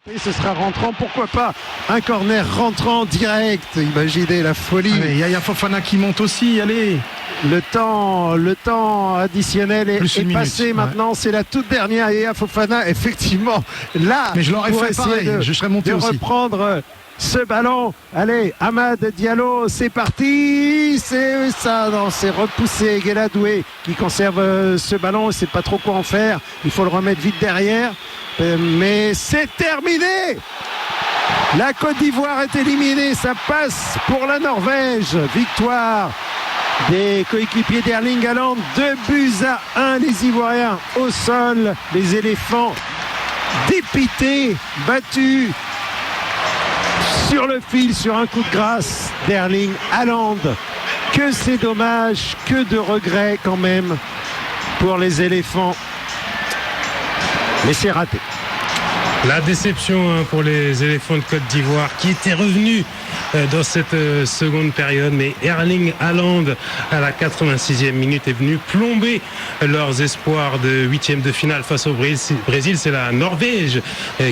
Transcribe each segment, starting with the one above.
Et ce sera rentrant, pourquoi pas un corner rentrant direct, imaginez la folie. Il y a Fofana qui monte aussi, allez. Le temps additionnel est passé maintenant, c'est la toute dernière. Et Fofana, effectivement, là, mais je l'aurais fait pareil, je serais monté aussi. Reprendre ce ballon. Allez, Amad Diallo, c'est parti. C'est ça, non, c'est repoussé. Guéladoué qui conserve ce ballon, il ne sait pas trop quoi en faire. Il faut le remettre vite derrière. Mais c'est terminé. La Côte d'Ivoire est éliminée, ça passe pour la Norvège. Victoire des coéquipiers d'Erling Haaland, 2-1, les Ivoiriens au sol, les éléphants dépités, battus sur le fil, sur un coup de grâce d'Erling Haaland. Que c'est dommage, que de regrets quand même pour les éléphants. Mais c'est raté. La déception pour les éléphants de Côte d'Ivoire qui étaient revenus dans cette seconde période, mais Erling Haaland à la 86e minute est venu plomber leurs espoirs de 8e de finale face au Brésil. C'est la Norvège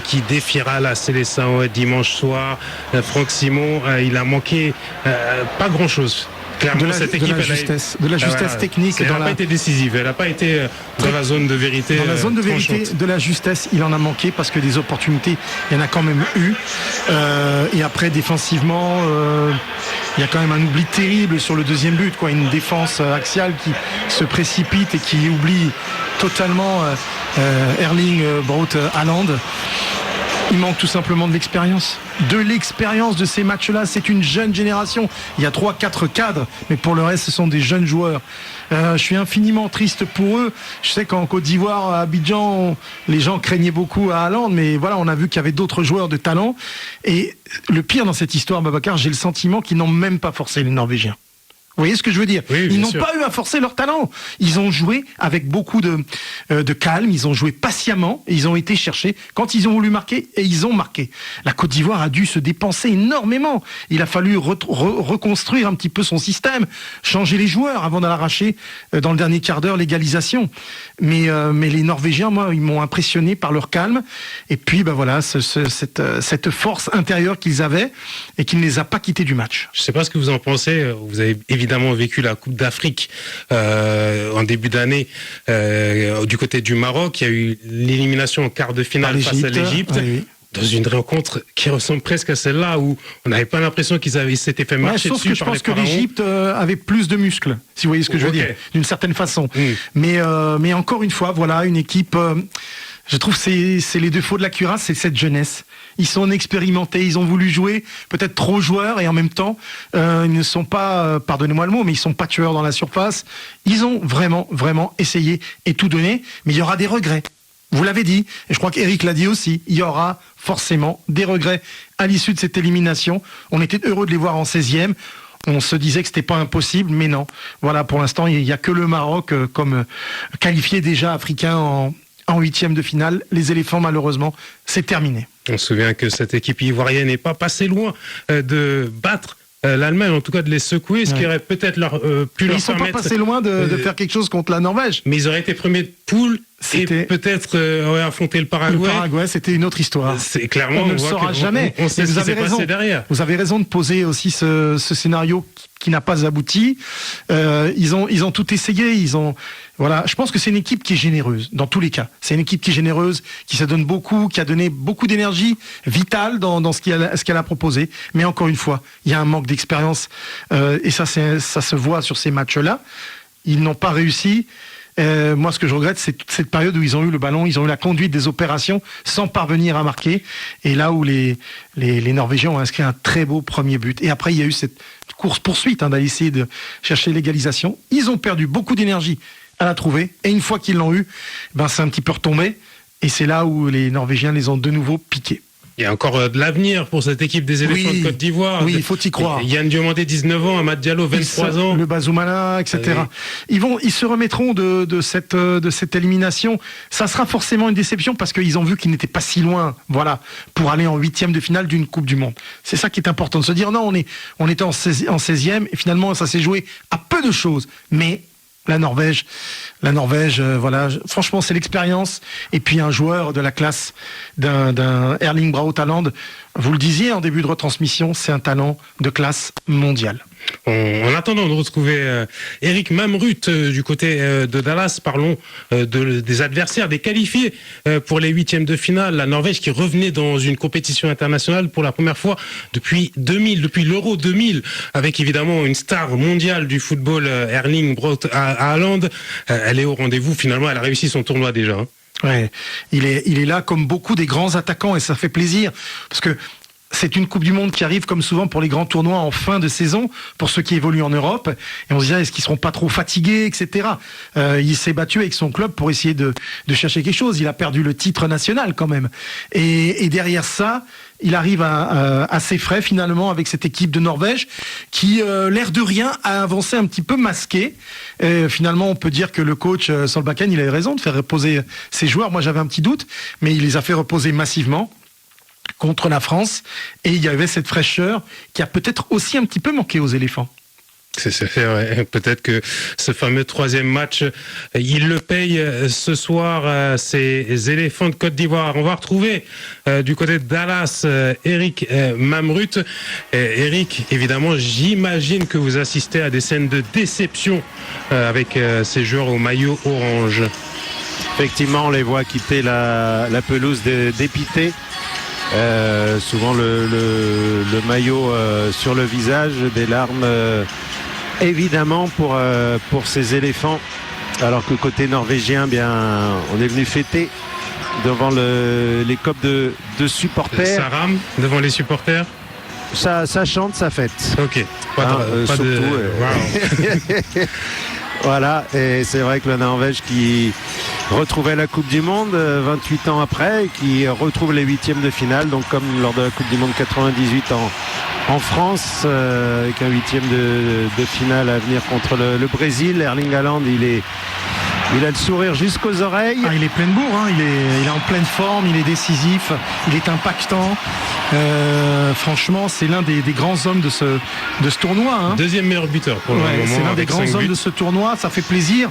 qui défiera la Seleção dimanche soir. Franck Simon, il a manqué pas grand-chose. Clairement, cette équipe, de la justesse technique. Elle n'a pas été décisive, elle n'a pas été dans la zone de vérité. Dans la zone de vérité, de la justesse, il en a manqué parce que des opportunités, il y en a quand même eu. Et après, défensivement, il y a quand même un oubli terrible sur le deuxième but, quoi. Une défense axiale qui se précipite et qui oublie totalement Erling Braut Haaland. Il manque tout simplement de l'expérience de ces matchs-là. C'est une jeune génération. Il y a 3-4 cadres, mais pour le reste, ce sont des jeunes joueurs. Je suis infiniment triste pour eux. Je sais qu'en Côte d'Ivoire, à Abidjan, les gens craignaient beaucoup à Haaland, mais voilà, on a vu qu'il y avait d'autres joueurs de talent. Et le pire dans cette histoire, Babacar, j'ai le sentiment qu'ils n'ont même pas forcé les Norvégiens. Vous voyez ce que je veux dire? Oui, ils n'ont sûr. pas eu à forcer leur talent. Ils ont joué avec beaucoup de calme, ils ont joué patiemment, et ils ont été chercher quand ils ont voulu marquer, et ils ont marqué. La Côte d'Ivoire a dû se dépenser énormément. Il a fallu reconstruire un petit peu son système, changer les joueurs avant de l'arracher dans le dernier quart d'heure, l'égalisation. Mais les Norvégiens, moi, ils m'ont impressionné par leur calme, et puis voilà, cette force intérieure qu'ils avaient, et qui ne les a pas quittés du match. Je ne sais pas ce que vous en pensez, vous avez évidemment vécu la Coupe d'Afrique en début d'année du côté du Maroc. Il y a eu l'élimination en quart de finale face à l'Égypte. Oui. Dans une rencontre qui ressemble presque à celle-là où on n'avait pas l'impression qu'ils s'étaient fait marcher dessus. Sauf que je pense que l'Égypte avait plus de muscles, si vous voyez ce que je veux dire, d'une certaine façon. Mais encore une fois, voilà, une équipe... je trouve que c'est les défauts de la cuirasse, c'est cette jeunesse. Ils sont expérimentés, ils ont voulu jouer, peut-être trop joueurs, et en même temps, ils ne sont pas, pardonnez-moi le mot, mais ils sont pas tueurs dans la surface. Ils ont vraiment, vraiment essayé et tout donné, mais il y aura des regrets. Vous l'avez dit, et je crois qu'Eric l'a dit aussi, il y aura forcément des regrets à l'issue de cette élimination. On était heureux de les voir en 16e. On se disait que c'était pas impossible, mais non. Voilà, pour l'instant, il n'y a que le Maroc comme qualifié déjà africain en 8e de finale. Les éléphants, malheureusement, c'est terminé. On se souvient que cette équipe ivoirienne n'est pas passée loin de battre l'Allemagne, en tout cas de les secouer, ce qui aurait peut-être pu leur permettre... Ils sont pas passés loin de faire quelque chose contre la Norvège. Mais ils auraient été premiers de poule et peut-être affronter le Paraguay. Le Paraguay, c'était une autre histoire. C'est clairement, on ne le saura jamais. On sait ce qui s'est passé derrière. Vous avez raison de poser aussi ce scénario qui n'a pas abouti. Ils ont tout essayé. Voilà, je pense que c'est une équipe qui est généreuse, dans tous les cas. C'est une équipe qui est généreuse, qui se donne beaucoup, qui a donné beaucoup d'énergie vitale dans ce qu'elle a proposé. Mais encore une fois, il y a un manque d'expérience. Et ça se voit sur ces matchs-là. Ils n'ont pas réussi. Moi, ce que je regrette, c'est toute cette période où ils ont eu le ballon, ils ont eu la conduite des opérations sans parvenir à marquer. Et là où les Norvégiens ont inscrit un très beau premier but. Et après, il y a eu cette course-poursuite d'aller essayer de chercher l'égalisation. Ils ont perdu beaucoup d'énergie à la trouver. Et une fois qu'ils l'ont eu, c'est un petit peu retombé. Et c'est là où les Norvégiens les ont de nouveau piqués. Il y a encore de l'avenir pour cette équipe des éléphants de Côte d'Ivoire. Oui, il faut y croire. Yann Diomandé, 19 ans, Amad Diallo, 23 ans. Le Bazoumana, etc. Oui. Ils se remettront de cette élimination. Ça sera forcément une déception parce qu'ils ont vu qu'ils n'étaient pas si loin, voilà, pour aller en 8e de finale d'une Coupe du Monde. C'est ça qui est important, de se dire non, on était en 16e et finalement ça s'est joué à peu de choses. Mais La Norvège, voilà. Franchement, c'est l'expérience. Et puis un joueur de la classe d'un Erling Braut Haaland. Vous le disiez en début de retransmission, c'est un talent de classe mondiale. En attendant de retrouver Erik Mamrut du côté de Dallas, parlons des adversaires, des qualifiés pour les huitièmes de finale. La Norvège qui revenait dans une compétition internationale pour la première fois depuis l'Euro 2000, avec évidemment une star mondiale du football, Erling Braut Haaland. Elle est au rendez-vous finalement, elle a réussi son tournoi déjà. Ouais, il est là comme beaucoup des grands attaquants et ça fait plaisir parce que c'est une Coupe du Monde qui arrive comme souvent pour les grands tournois en fin de saison, pour ceux qui évoluent en Europe. Et on se dit, est-ce qu'ils seront pas trop fatigués, etc. Il s'est battu avec son club pour essayer de chercher quelque chose. Il a perdu le titre national quand même. Et derrière ça, il arrive à ses frais finalement avec cette équipe de Norvège qui, l'air de rien, a avancé un petit peu masqué. Finalement, on peut dire que le coach Solbakken, il avait raison de faire reposer ses joueurs. Moi, j'avais un petit doute, mais il les a fait reposer massivement contre la France, et il y avait cette fraîcheur qui a peut-être aussi un petit peu manqué aux éléphants. C'est vrai. Peut-être que ce fameux troisième match, il le paye ce soir, ces éléphants de Côte d'Ivoire. On va retrouver du côté de Dallas Erik Mamrut. Erik, évidemment, j'imagine que vous assistez à des scènes de déception avec ces joueurs au maillot orange. Effectivement, on les voit quitter la pelouse dépité. Souvent le maillot sur le visage, des larmes évidemment pour ces éléphants, alors que côté norvégien, bien, on est venu fêter devant les copes de supporters. Ça rame devant les supporters. Ça chante, ça fête. Ok. Surtout. Voilà, et c'est vrai que la Norvège qui retrouvait la Coupe du Monde 28 ans après, et qui retrouve les huitièmes de finale, donc comme lors de la Coupe du Monde 98 en France, avec un huitième de finale à venir contre le Brésil. Erling Haaland, il a le sourire jusqu'aux oreilles. Il est plein de bourre, hein. Il est en pleine forme, il est décisif, il est impactant. Franchement, c'est l'un des grands hommes de ce tournoi. Hein. Deuxième meilleur buteur pour le moment. C'est l'un des grands hommes de ce tournoi. Ça fait plaisir.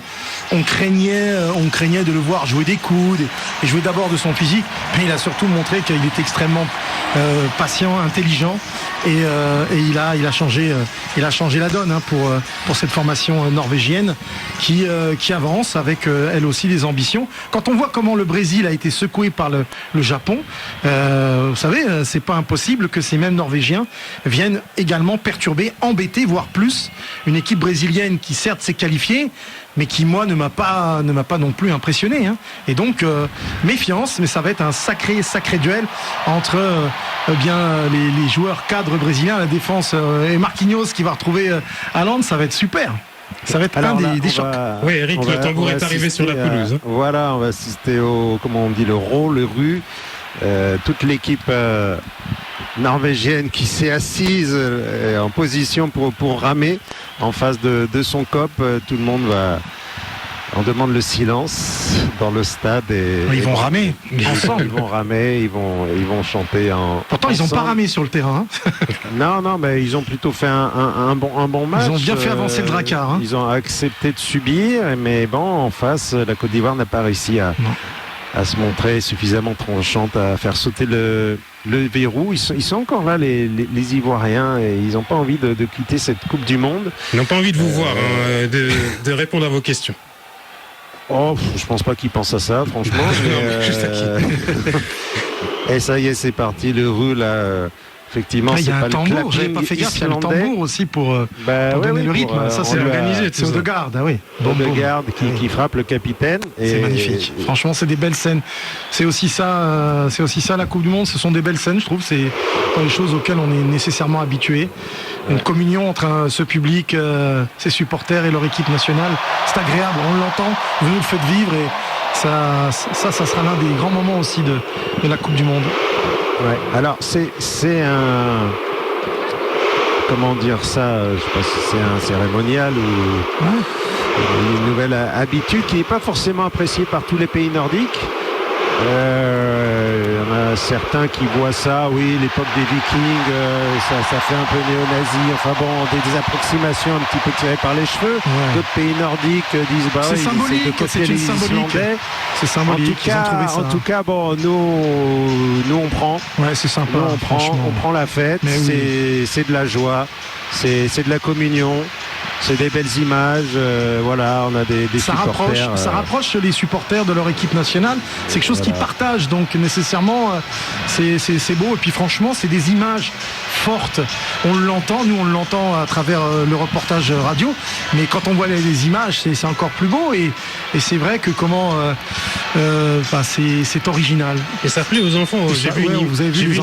On craignait de le voir jouer des coudes et jouer d'abord de son physique, mais il a surtout montré qu'il est extrêmement patient, intelligent, et il a changé la donne, hein, pour cette formation norvégienne qui avance avec elle aussi des ambitions. Quand on voit comment le Brésil a été secoué par le Japon, vous savez, c'est pas impossible que ces mêmes Norvégiens viennent également perturber, embêter, voire plus, une équipe brésilienne qui certes s'est qualifiée, mais qui, moi, ne m'a pas non plus impressionné, hein. Et donc, méfiance, mais ça va être un sacré duel entre les joueurs cadres brésiliens, la défense, et Marquinhos qui va retrouver Haaland. Ça va être super. Ça va être un des chocs. Oui, Eric, le tambour est arrivé sur la pelouse. Voilà, on va assister au, comment on dit, le rôle, le rue. Toute l'équipe norvégienne qui s'est assise en position pour ramer en face de son cop. Tout le monde on demande le silence dans le stade. Ils vont ramer ensemble. Ils vont ramer, ils vont chanter Pourtant, ils n'ont pas ramé sur le terrain. Hein. Non, mais ils ont plutôt fait un bon match. Ils ont bien fait avancer le Drakkar. Hein. Ils ont accepté de subir, mais bon, en face, la Côte d'Ivoire n'a pas réussi à se montrer suffisamment tranchante, à faire sauter le verrou. Ils sont encore là, les Ivoiriens, et ils n'ont pas envie de quitter cette Coupe du Monde. Ils n'ont pas envie de vous voir, de répondre à vos questions. Oh, je pense pas qu'ils pensent à ça, franchement. Et ça y est, c'est parti, le rue là. Effectivement, il y a un tambour, j'avais pas fait gaffe, il y a le tambour aussi pour donner le rythme. Ça, c'est organisé. C'est Odegaard, oui. Odegaard qui frappe le capitaine. C'est magnifique. Franchement, c'est des belles scènes. C'est aussi ça la Coupe du Monde. Ce sont des belles scènes, je trouve. C'est pas des choses auxquelles on est nécessairement habitué. Une communion entre ce public, ses supporters et leur équipe nationale. C'est agréable, on l'entend. Vous nous le faites vivre, et ça sera l'un des grands moments aussi de la Coupe du Monde. Ouais. Alors c'est un, comment dire ça, je sais pas si c'est un cérémonial ou une nouvelle habitude qui n'est pas forcément appréciée par tous les pays nordiques. y en a certains qui voient ça, oui, l'époque des Vikings, ça fait un peu néo-nazi, enfin bon, des approximations un petit peu tirées par les cheveux. Ouais. D'autres pays nordiques disent, bah C'est oui, symbolique, de copier c'est une les symbolique. Islandais. C'est symbolique, ils ont trouvé ça. En tout cas, bon, nous on prend. Ouais, c'est sympa. Nous, on prend la fête, Mais oui. c'est de la joie, c'est de la communion, c'est des belles images, voilà, on a des ça supporters. ça rapproche les supporters de leur équipe nationale. C'est quelque chose qu'ils partagent, donc nécessairement c'est beau. Et puis franchement, c'est des images fortes. On l'entend, nous on l'entend à travers le reportage radio, mais quand on voit les images, c'est encore plus beau. Et c'est vrai que c'est original. Et ça plaît aux enfants. Vous avez vu